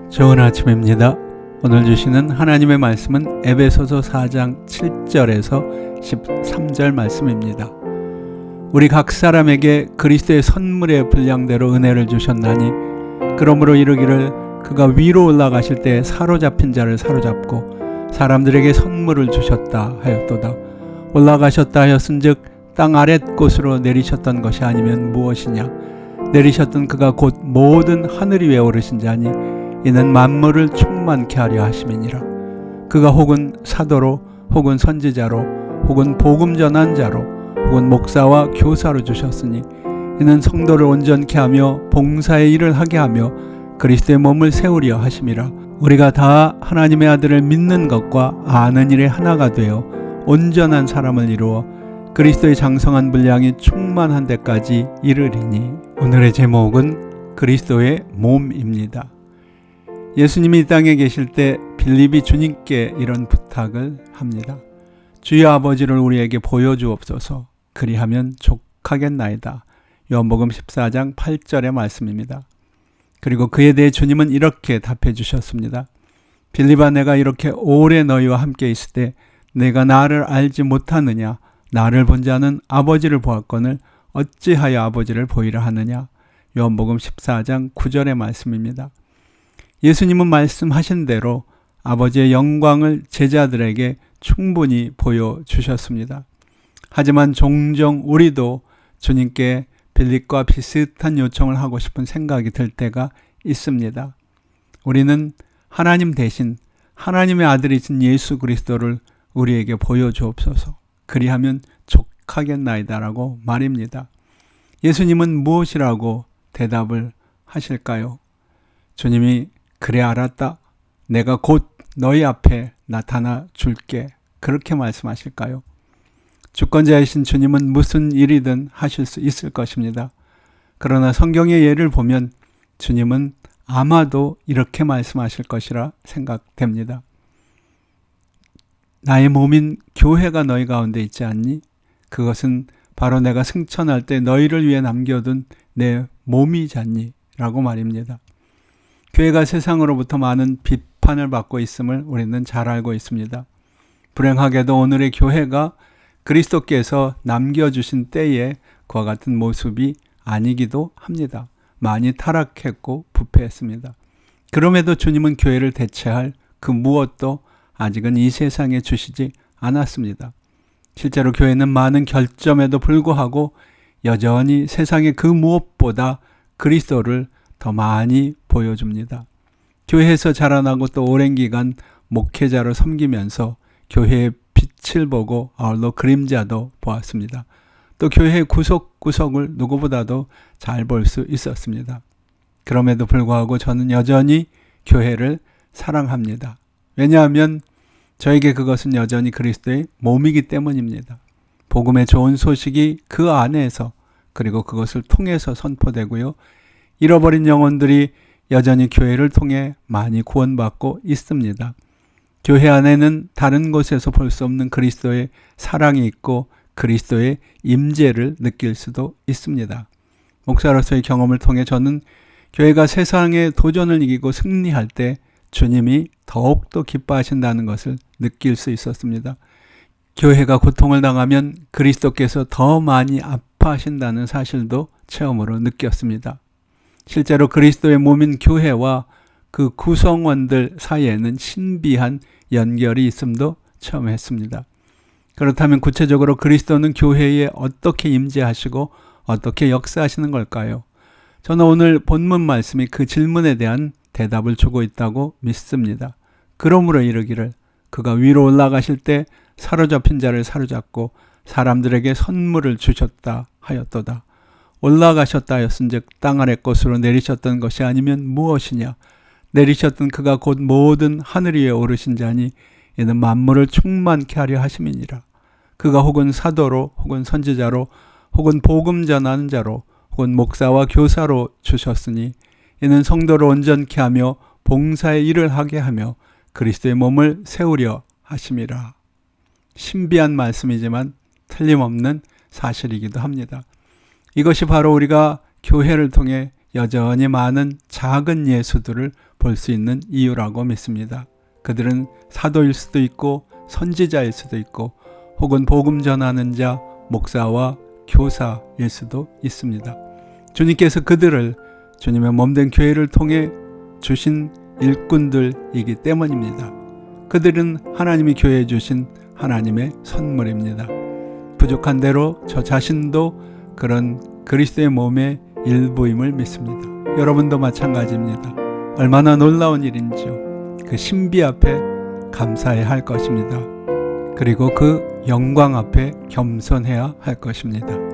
좋은 아침입니다. 오늘 주시는 하나님의 말씀은 에베소서 4장 7절에서 13절 말씀입니다. 우리 각 사람에게 그리스도의 선물의 분량대로 은혜를 주셨나니 그러므로 이르기를 그가 위로 올라가실 때 사로잡힌 자를 사로잡고 사람들에게 선물을 주셨다 하였도다. 올라가셨다 하였은즉 땅 아랫 곳으로 내리셨던 것이 아니면 무엇이냐. 내리셨던 그가 곧 모든 하늘 위에 오르신 자니 이는 만물을 충만케 하려 하심이니라. 그가 혹은 사도로 혹은 선지자로 혹은 복음 전한 자로 혹은 목사와 교사로 주셨으니 이는 성도를 온전케 하며 봉사의 일을 하게 하며 그리스도의 몸을 세우려 하심이라. 우리가 다 하나님의 아들을 믿는 것과 아는 일에 하나가 되어 온전한 사람을 이루어 그리스도의 장성한 분량이 충만한 데까지 이르리니. 오늘의 제목은 그리스도의 몸입니다. 예수님이 이 땅에 계실 때 빌립이 주님께 이런 부탁을 합니다. 주여 아버지를 우리에게 보여주옵소서. 그리하면 족하겠나이다. 요한복음 14장 8절의 말씀입니다. 그리고 그에 대해 주님은 이렇게 답해 주셨습니다. 빌립아, 내가 이렇게 오래 너희와 함께 있을 때 내가 나를 알지 못하느냐. 나를 본 자는 아버지를 보았거늘 어찌하여 아버지를 보이라 하느냐. 요한복음 14장 9절의 말씀입니다. 예수님은 말씀하신 대로 아버지의 영광을 제자들에게 충분히 보여주셨습니다. 하지만 종종 우리도 주님께 빌립과 비슷한 요청을 하고 싶은 생각이 들 때가 있습니다. 우리는 하나님 대신 하나님의 아들이신 예수 그리스도를 우리에게 보여주옵소서. 그리하면 족하겠나이다라고 말입니다. 예수님은 무엇이라고 대답을 하실까요? 주님이 그래 알았다. 내가 곧 너희 앞에 나타나 줄게. 그렇게 말씀하실까요? 주권자이신 주님은 무슨 일이든 하실 수 있을 것입니다. 그러나 성경의 예를 보면 주님은 아마도 이렇게 말씀하실 것이라 생각됩니다. 나의 몸인 교회가 너희 가운데 있지 않니? 그것은 바로 내가 승천할 때 너희를 위해 남겨둔 내 몸이잖니? 라고 말입니다. 교회가 세상으로부터 많은 비판을 받고 있음을 우리는 잘 알고 있습니다. 불행하게도 오늘의 교회가 그리스도께서 남겨주신 때에 그와 같은 모습이 아니기도 합니다. 많이 타락했고 부패했습니다. 그럼에도 주님은 교회를 대체할 그 무엇도 아직은 이 세상에 주시지 않았습니다. 실제로 교회는 많은 결점에도 불구하고 여전히 세상의 그 무엇보다 그리스도를 더 많이 보여줍니다. 교회에서 자라나고 또 오랜 기간 목회자로 섬기면서 교회의 빛을 보고 아울러 그림자도 보았습니다. 또 교회의 구석구석을 누구보다도 잘 볼 수 있었습니다. 그럼에도 불구하고 저는 여전히 교회를 사랑합니다. 왜냐하면 저에게 그것은 여전히 그리스도의 몸이기 때문입니다. 복음의 좋은 소식이 그 안에서 그리고 그것을 통해서 선포되고요. 잃어버린 영혼들이 여전히 교회를 통해 많이 구원받고 있습니다. 교회 안에는 다른 곳에서 볼 수 없는 그리스도의 사랑이 있고 그리스도의 임재를 느낄 수도 있습니다. 목사로서의 경험을 통해 저는 교회가 세상의 도전을 이기고 승리할 때 주님이 더욱더 기뻐하신다는 것을 느낄 수 있었습니다. 교회가 고통을 당하면 그리스도께서 더 많이 아파하신다는 사실도 체험으로 느꼈습니다. 실제로 그리스도의 몸인 교회와 그 구성원들 사이에는 신비한 연결이 있음도 체험했습니다. 그렇다면 구체적으로 그리스도는 교회에 어떻게 임재하시고 어떻게 역사하시는 걸까요? 저는 오늘 본문 말씀이 그 질문에 대한 대답을 주고 있다고 믿습니다. 그러므로 이르기를 그가 위로 올라가실 때 사로잡힌 자를 사로잡고 사람들에게 선물을 주셨다 하였도다. 올라가셨다 하였은즉 땅 아래 것으로 내리셨던 것이 아니면 무엇이냐. 내리셨던 그가 곧 모든 하늘 위에 오르신 자니 이는 만물을 충만케 하려 하심이니라. 그가 혹은 사도로 혹은 선지자로 혹은 복음 전하는 자로 혹은 목사와 교사로 주셨으니 이는 성도를 온전케 하며 봉사의 일을 하게 하며 그리스도의 몸을 세우려 하심이라. 신비한 말씀이지만 틀림없는 사실이기도 합니다. 이것이 바로 우리가 교회를 통해 여전히 많은 작은 예수들을 볼 수 있는 이유라고 믿습니다. 그들은 사도일 수도 있고 선지자일 수도 있고 혹은 복음 전하는 자, 목사와 교사일 수도 있습니다. 주님께서 그들을 주님의 몸된 교회를 통해 주신 일꾼들이기 때문입니다. 그들은 하나님이 교회에 주신 하나님의 선물입니다. 부족한 대로 저 자신도 그런 그리스도의 몸의 일부임을 믿습니다. 여러분도 마찬가지입니다. 얼마나 놀라운 일인지요. 그 신비 앞에 감사해야 할 것입니다. 그리고 그 영광 앞에 겸손해야 할 것입니다.